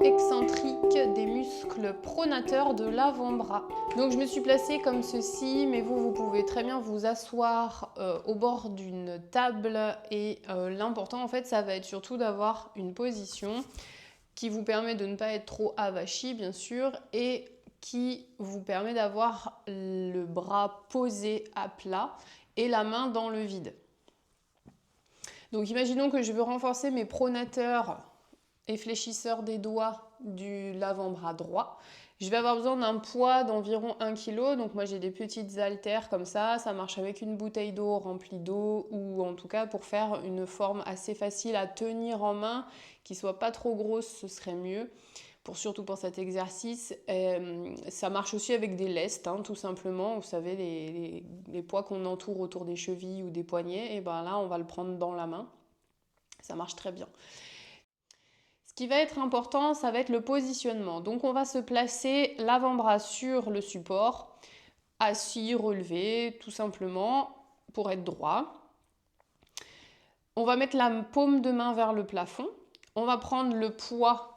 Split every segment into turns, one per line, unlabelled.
excentrique des muscles pronateurs de l'avant-bras. Donc je me suis placée comme ceci, mais vous pouvez très bien vous asseoir au bord d'une table et l'important en fait ça va être surtout d'avoir une position qui vous permet de ne pas être trop avachi bien sûr et qui vous permet d'avoir le bras posé à plat et la main dans le vide. Donc imaginons que je veux renforcer mes pronateurs et fléchisseurs des doigts de l'avant-bras droit. Je vais avoir besoin d'un poids d'environ 1 kg. Donc moi j'ai des petites haltères comme ça marche avec une bouteille d'eau remplie d'eau ou en tout cas pour faire une forme assez facile à tenir en main, qui soit pas trop grosse, ce serait mieux. Surtout pour cet exercice. Ça marche aussi avec des lestes, hein, tout simplement. Vous savez, les poids qu'on entoure autour des chevilles ou des poignets, et ben là, on va le prendre dans la main. Ça marche très bien. Ce qui va être important, ça va être le positionnement. Donc, on va se placer l'avant-bras sur le support, assis, relevé, tout simplement, pour être droit. On va mettre la paume de main vers le plafond. On va prendre le poids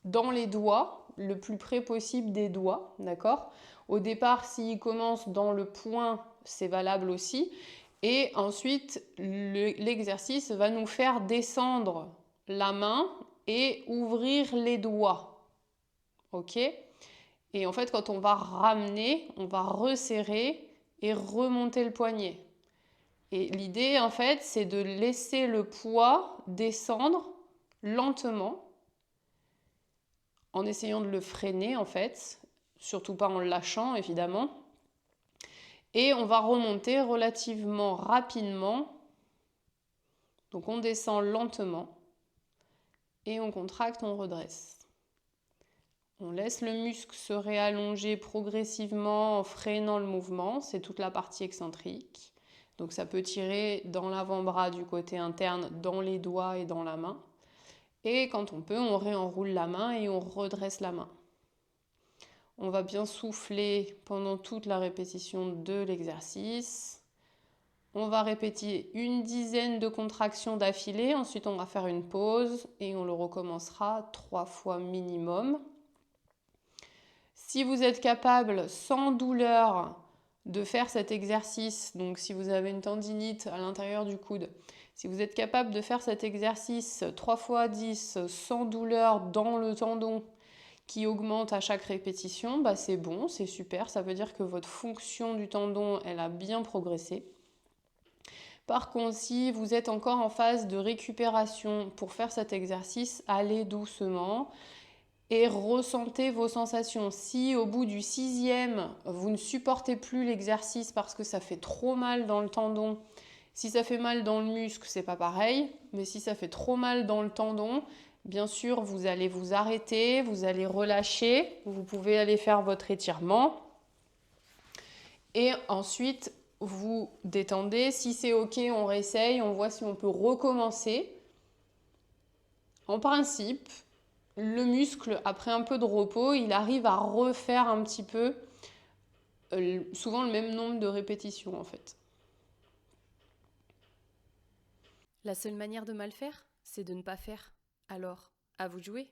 dans les doigts, le plus près possible des doigts, d'accord? Au départ, s'il commence dans le poing, c'est valable aussi. Et ensuite, l'exercice va nous faire descendre la main et ouvrir les doigts, ok? Et en fait, quand on va ramener, on va resserrer et remonter le poignet. Et l'idée, en fait, c'est de laisser le poids descendre lentement, en essayant de le freiner en fait, surtout pas en le lâchant évidemment. Et on va remonter relativement rapidement. Donc on descend lentement et on contracte, on redresse. On laisse le muscle se réallonger progressivement en freinant le mouvement, c'est toute la partie excentrique. Donc ça peut tirer dans l'avant-bras du côté interne, dans les doigts et dans la main. Et quand on peut, on réenroule la main et on redresse la main. On va bien souffler pendant toute la répétition de l'exercice. On va répéter une dizaine de contractions d'affilée. Ensuite, on va faire une pause et on le recommencera 3 fois minimum. Si vous êtes capable, sans douleur, de faire cet exercice, donc si vous avez une tendinite à l'intérieur du coude, si vous êtes capable de faire cet exercice 3 fois 10 sans douleur dans le tendon, qui augmente à chaque répétition, bah c'est bon, c'est super, ça veut dire que votre fonction du tendon, elle a bien progressé. Par contre, si vous êtes encore en phase de récupération pour faire cet exercice, allez doucement et ressentez vos sensations. Si au bout du 6e, vous ne supportez plus l'exercice parce que ça fait trop mal dans le tendon, si ça fait mal dans le muscle, c'est pas pareil, mais si ça fait trop mal dans le tendon, bien sûr, vous allez vous arrêter, vous allez relâcher, vous pouvez aller faire votre étirement et ensuite vous détendez. Si c'est ok, on réessaye, on voit si on peut recommencer. En principe, le muscle, après un peu de repos, il arrive à refaire un petit peu, souvent le même nombre de répétitions en fait.
La seule manière de mal faire, c'est de ne pas faire. Alors, à vous de jouer.